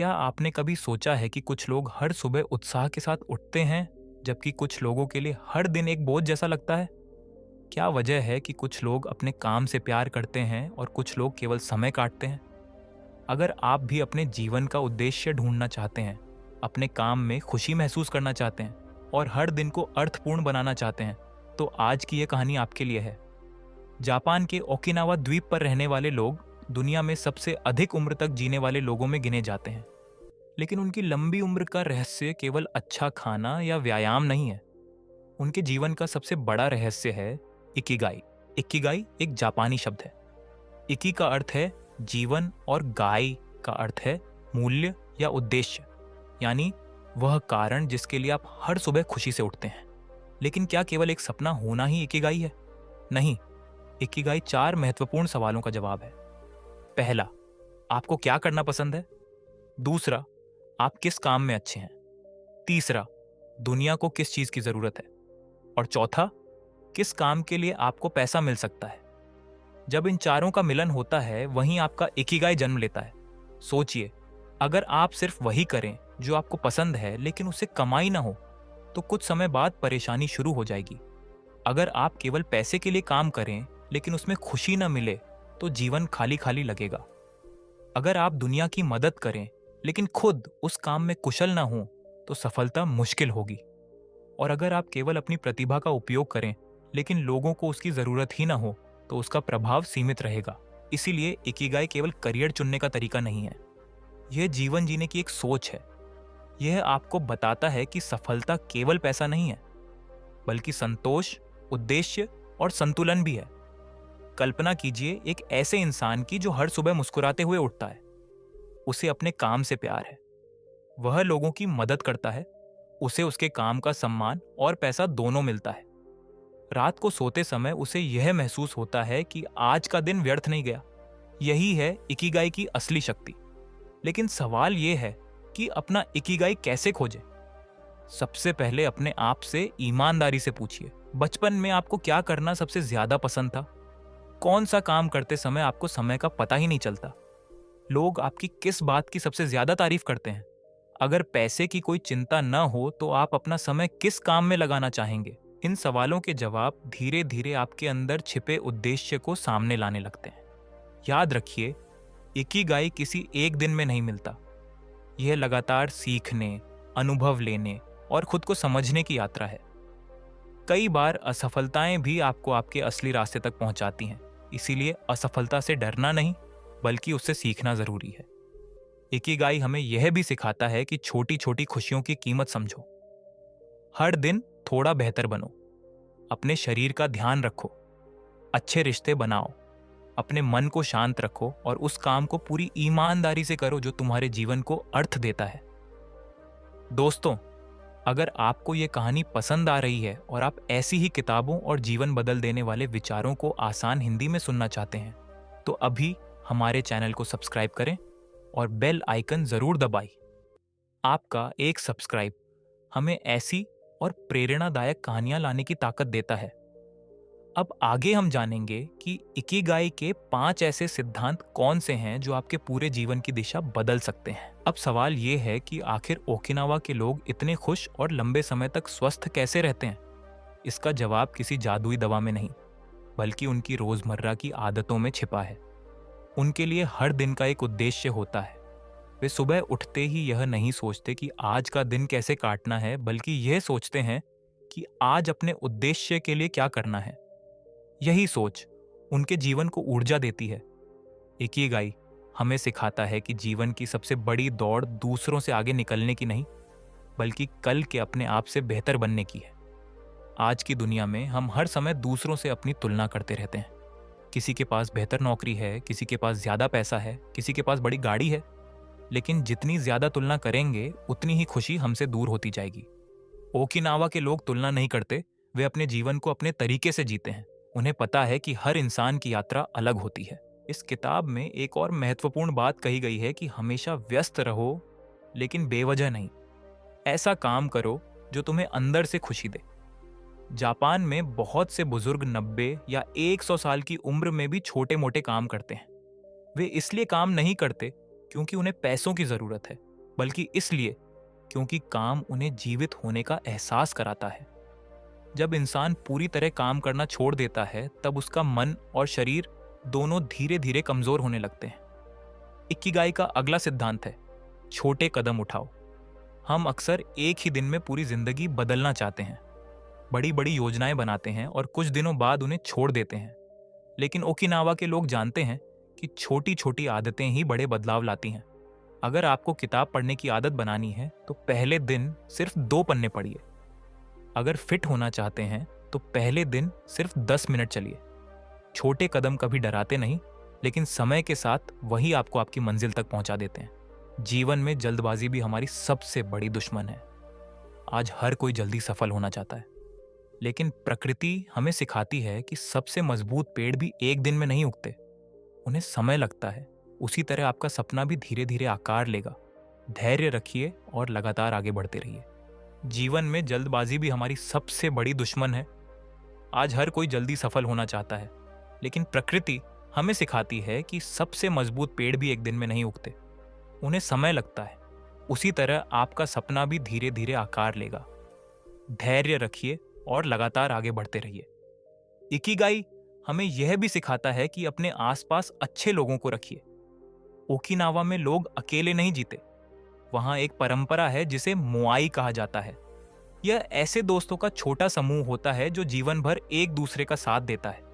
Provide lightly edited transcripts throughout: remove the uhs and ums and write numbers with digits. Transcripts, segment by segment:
क्या आपने कभी सोचा है कि कुछ लोग हर सुबह उत्साह के साथ उठते हैं, जबकि कुछ लोगों के लिए हर दिन एक बोझ जैसा लगता है? क्या वजह है कि कुछ लोग अपने काम से प्यार करते हैं और कुछ लोग केवल समय काटते हैं? अगर आप भी अपने जीवन का उद्देश्य ढूंढना चाहते हैं, अपने काम में खुशी महसूस करना चाहते हैं और हर दिन को अर्थपूर्ण बनाना चाहते हैं, तो आज की ये कहानी आपके लिए है। जापान के ओकिनावा द्वीप पर रहने वाले लोग दुनिया में सबसे अधिक उम्र तक जीने वाले लोगों में गिने जाते हैं। लेकिन उनकी लंबी उम्र का रहस्य केवल अच्छा खाना या व्यायाम नहीं है। उनके जीवन का सबसे बड़ा रहस्य है इकिगाई। इकिगाई एक जापानी शब्द है। इकी का अर्थ है जीवन और गाई का अर्थ है मूल्य या उद्देश्य, यानी वह कारण जिसके लिए आप हर सुबह खुशी से उठते हैं। लेकिन क्या केवल एक सपना होना ही इकिगाई है? नहीं। इकिगाई 4 महत्वपूर्ण सवालों का जवाब है। पहला, आपको क्या करना पसंद है? दूसरा, आप किस काम में अच्छे हैं? तीसरा, दुनिया को किस चीज की जरूरत है? और चौथा, किस काम के लिए आपको पैसा मिल सकता है? जब इन चारों का मिलन होता है, वहीं आपका इकिगाई जन्म लेता है। सोचिए, अगर आप सिर्फ वही करें जो आपको पसंद है लेकिन उससे कमाई ना हो, तो कुछ समय बाद परेशानी शुरू हो जाएगी। अगर आप केवल पैसे के लिए काम करें लेकिन उसमें खुशी ना मिले, तो जीवन खाली खाली लगेगा। अगर आप दुनिया की मदद करें लेकिन खुद उस काम में कुशल ना हो, तो सफलता मुश्किल होगी। और अगर आप केवल अपनी प्रतिभा का उपयोग करें लेकिन लोगों को उसकी जरूरत ही ना हो, तो उसका प्रभाव सीमित रहेगा। इसीलिए इकिगाई केवल करियर चुनने का तरीका नहीं है, यह जीवन जीने की एक सोच है। यह आपको बताता है कि सफलता केवल पैसा नहीं है, बल्कि संतोष, उद्देश्य और संतुलन भी है। कल्पना कीजिए एक ऐसे इंसान की जो हर सुबह मुस्कुराते हुए उठता है। उसे अपने काम से प्यार है, वह लोगों की मदद करता है, उसे उसके काम का सम्मान और पैसा दोनों मिलता है। रात को सोते समय उसे यह महसूस होता है कि आज का दिन व्यर्थ नहीं गया। यही है इकिगाई की असली शक्ति। लेकिन सवाल यह है कि अपना इकिगाई कैसे खोजें? सबसे पहले अपने आप से ईमानदारी से पूछिए, बचपन में आपको क्या करना सबसे ज्यादा पसंद था? कौन सा काम करते समय आपको समय का पता ही नहीं चलता? लोग आपकी किस बात की सबसे ज्यादा तारीफ करते हैं? अगर पैसे की कोई चिंता न हो, तो आप अपना समय किस काम में लगाना चाहेंगे? इन सवालों के जवाब धीरे धीरे आपके अंदर छिपे उद्देश्य को सामने लाने लगते हैं। याद रखिए, इकिगाई किसी एक दिन में नहीं मिलता। यह लगातार सीखने, अनुभव लेने और खुद को समझने की यात्रा है। कई बार असफलताएं भी आपको आपके असली रास्ते तक पहुंचाती हैं। इसीलिए असफलता से डरना नहीं, बल्कि उससे सीखना जरूरी है। इकिगाई हमें यह भी सिखाता है कि छोटी छोटी खुशियों की कीमत समझो। हर दिन थोड़ा बेहतर बनो, अपने शरीर का ध्यान रखो, अच्छे रिश्ते बनाओ, अपने मन को शांत रखो और उस काम को पूरी ईमानदारी से करो जो तुम्हारे जीवन को अर्थ देता है। दोस्तों, अगर आपको ये कहानी पसंद आ रही है और आप ऐसी ही किताबों और जीवन बदल देने वाले विचारों को आसान हिंदी में सुनना चाहते हैं, तो अभी हमारे चैनल को सब्सक्राइब करें और बेल आइकन जरूर दबाएं। आपका एक सब्सक्राइब हमें ऐसी और प्रेरणादायक कहानियां लाने की ताकत देता है। अब आगे हम जानेंगे कि इकिगाई के 5 ऐसे सिद्धांत कौन से हैं जो आपके पूरे जीवन की दिशा बदल सकते हैं। अब सवाल ये है कि आखिर ओकिनावा के लोग इतने खुश और लंबे समय तक स्वस्थ कैसे रहते हैं? इसका जवाब किसी जादुई दवा में नहीं, बल्कि उनकी रोजमर्रा की आदतों में छिपा है। उनके लिए हर दिन का एक उद्देश्य होता है। वे सुबह उठते ही यह नहीं सोचते कि आज का दिन कैसे काटना है, बल्कि यह सोचते हैं कि आज अपने उद्देश्य के लिए क्या करना है। यही सोच उनके जीवन को ऊर्जा देती है। इकिगाई हमें सिखाता है कि जीवन की सबसे बड़ी दौड़ दूसरों से आगे निकलने की नहीं, बल्कि कल के अपने आप से बेहतर बनने की है। आज की दुनिया में हम हर समय दूसरों से अपनी तुलना करते रहते हैं। किसी के पास बेहतर नौकरी है, किसी के पास ज्यादा पैसा है, किसी के पास बड़ी गाड़ी है। लेकिन जितनी ज्यादा तुलना करेंगे, उतनी ही खुशी हमसे दूर होती जाएगी। ओकिनावा के लोग तुलना नहीं करते, वे अपने जीवन को अपने तरीके से जीते हैं। उन्हें पता है कि हर इंसान की यात्रा अलग होती है। इस किताब में एक और महत्वपूर्ण बात कही गई है कि हमेशा व्यस्त रहो, लेकिन बेवजह नहीं। ऐसा काम करो जो तुम्हें अंदर से खुशी दे। जापान में बहुत से बुजुर्ग 90 या 100 साल की उम्र में भी छोटे मोटे काम करते हैं। वे इसलिए काम नहीं करते क्योंकि उन्हें पैसों की जरूरत है, बल्कि इसलिए क्योंकि काम उन्हें जीवित होने का एहसास कराता है। जब इंसान पूरी तरह काम करना छोड़ देता है तब उसका मन और शरीर दोनों धीरे धीरे कमजोर होने लगते हैं। इकिगाई का अगला सिद्धांत है छोटे कदम उठाओ। हम अक्सर एक ही दिन में पूरी जिंदगी बदलना चाहते हैं, बड़ी बड़ी योजनाएं बनाते हैं और कुछ दिनों बाद उन्हें छोड़ देते हैं। लेकिन ओकिनावा के लोग जानते हैं कि छोटी छोटी आदतें ही बड़े बदलाव लाती हैं। अगर आपको किताब पढ़ने की आदत बनानी है तो पहले दिन सिर्फ 2 पन्ने पढ़िए। अगर फिट होना चाहते हैं तो पहले दिन सिर्फ 10 मिनट चलिए। छोटे कदम कभी डराते नहीं, लेकिन समय के साथ वही आपको आपकी मंजिल तक पहुंचा देते हैं। जीवन में जल्दबाजी भी हमारी सबसे बड़ी दुश्मन है। आज हर कोई जल्दी सफल होना चाहता है, लेकिन प्रकृति हमें सिखाती है कि सबसे मजबूत पेड़ भी एक दिन में नहीं उगते, उन्हें समय लगता है। उसी तरह आपका सपना भी धीरे धीरे आकार लेगा। धैर्य रखिए और लगातार आगे बढ़ते रहिए। जीवन में जल्दबाजी भी हमारी सबसे बड़ी दुश्मन है। आज हर कोई जल्दी सफल होना चाहता है, लेकिन प्रकृति हमें सिखाती है कि सबसे मजबूत पेड़ भी एक दिन में नहीं उगते, उन्हें समय लगता है। उसी तरह आपका सपना भी धीरे धीरे आकार लेगा। धैर्य रखिए और लगातार आगे बढ़ते रहिए। इकिगाई हमें यह भी सिखाता है कि अपने आसपास अच्छे लोगों को रखिए। ओकिनावा में लोग अकेले नहीं जीते। वहां एक परंपरा है जिसे मोआई कहा जाता है। यह ऐसे दोस्तों का छोटा समूह होता है जो जीवन भर एक दूसरे का साथ देता है।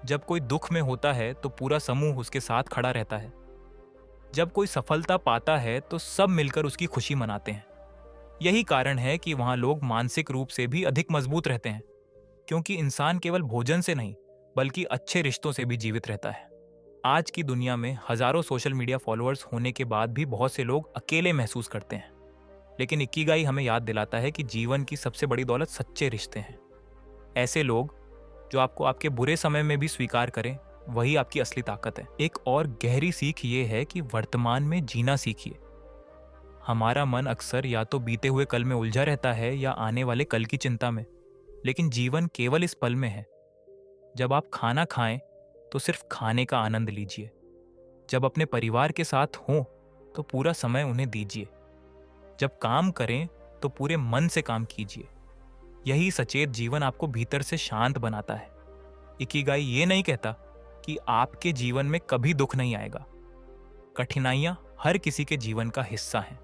जब कोई दुख में होता है तो पूरा समूह उसके साथ खड़ा रहता है। जब कोई सफलता पाता है तो सब मिलकर उसकी खुशी मनाते हैं। यही कारण है कि वहां लोग मानसिक रूप से भी अधिक मजबूत रहते हैं, क्योंकि इंसान केवल भोजन से नहीं बल्कि अच्छे रिश्तों से भी जीवित रहता है। आज की दुनिया में हजारों सोशल मीडिया फॉलोअर्स होने के बाद भी बहुत से लोग अकेले महसूस करते हैं, लेकिन इकिगाई हमें याद दिलाता है कि जीवन की सबसे बड़ी दौलत सच्चे रिश्ते हैं। ऐसे लोग जो आपको आपके बुरे समय में भी स्वीकार करें, वही आपकी असली ताकत है। एक और गहरी सीख ये है कि वर्तमान में जीना सीखिए। हमारा मन अक्सर या तो बीते हुए कल में उलझा रहता है या आने वाले कल की चिंता में, लेकिन जीवन केवल इस पल में है। जब आप खाना खाएं तो सिर्फ खाने का आनंद लीजिए। जब अपने परिवार के साथ हों तो पूरा समय उन्हें दीजिए। जब काम करें तो पूरे मन से काम कीजिए। यही सचेत जीवन आपको भीतर से शांत बनाता है। इकिगाई ये नहीं कहता कि आपके जीवन में कभी दुख नहीं आएगा। कठिनाइयां हर किसी के जीवन का हिस्सा हैं।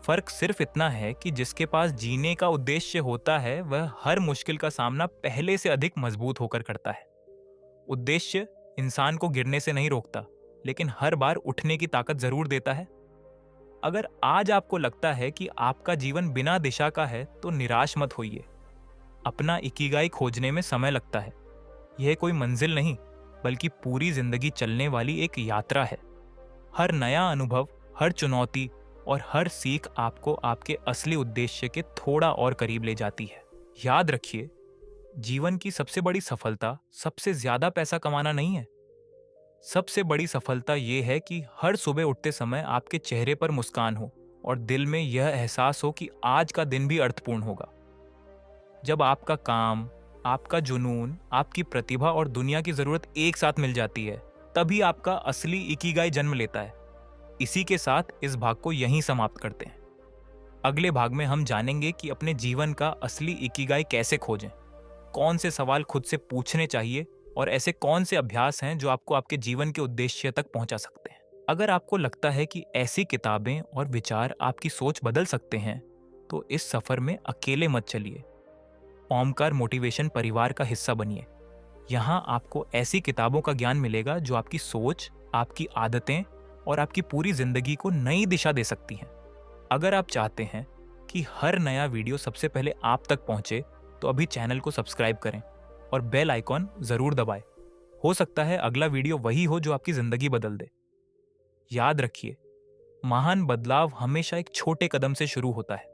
फर्क सिर्फ इतना है कि जिसके पास जीने का उद्देश्य होता है वह हर मुश्किल का सामना पहले से अधिक मजबूत होकर करता है। उद्देश्य इंसान को गिरने से नहीं रोकता, लेकिन हर बार उठने की ताकत जरूर देता है। अगर आज आपको लगता है कि आपका जीवन बिना दिशा का है तो निराश मत होइए। अपना इकिगाई खोजने में समय लगता है। यह कोई मंजिल नहीं बल्कि पूरी जिंदगी चलने वाली एक यात्रा है। हर नया अनुभव, हर चुनौती और हर सीख आपको आपके असली उद्देश्य के थोड़ा और करीब ले जाती है। याद रखिए, जीवन की सबसे बड़ी सफलता सबसे ज्यादा पैसा कमाना नहीं है। सबसे बड़ी सफलता यह है कि हर सुबह उठते समय आपके चेहरे पर मुस्कान हो और दिल में यह एहसास हो कि आज का दिन भी अर्थपूर्ण होगा। जब आपका काम, आपका जुनून, आपकी प्रतिभा और दुनिया की जरूरत एक साथ मिल जाती है, तभी आपका असली इकिगाई जन्म लेता है। इसी के साथ इस भाग को यहीं समाप्त करते हैं। अगले भाग में हम जानेंगे कि अपने जीवन का असली इकिगाई कैसे खोजें, कौन से सवाल खुद से पूछने चाहिए और ऐसे कौन से अभ्यास हैं जो आपको आपके जीवन के उद्देश्य तक पहुंचा सकते हैं। अगर आपको लगता है कि ऐसी किताबें और विचार आपकी सोच बदल सकते हैं, तो इस सफर में अकेले मत चलिए। ओमकार मोटिवेशन परिवार का हिस्सा बनिए। यहाँ आपको ऐसी किताबों का ज्ञान मिलेगा जो आपकी सोच, आपकी आदतें और आपकी पूरी जिंदगी को नई दिशा दे सकती हैं। अगर आप चाहते हैं कि हर नया वीडियो सबसे पहले आप तक पहुंचे, तो अभी चैनल को सब्सक्राइब करें और बेल आइकॉन जरूर दबाएं। हो सकता है अगला वीडियो वही हो जो आपकी जिंदगी बदल दे। याद रखिए, महान बदलाव हमेशा एक छोटे कदम से शुरू होता है।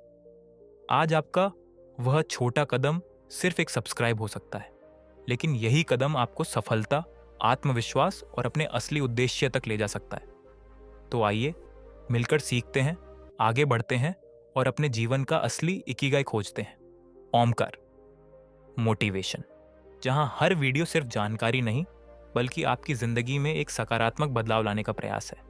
आज आपका वह छोटा कदम सिर्फ एक सब्सक्राइब हो सकता है, लेकिन यही कदम आपको सफलता, आत्मविश्वास और अपने असली उद्देश्य तक ले जा सकता है। तो आइए मिलकर सीखते हैं, आगे बढ़ते हैं और अपने जीवन का असली इकिगाई खोजते हैं। ओमकार मोटिवेशन, जहां हर वीडियो सिर्फ जानकारी नहीं बल्कि आपकी जिंदगी में एक सकारात्मक बदलाव लाने का प्रयास है।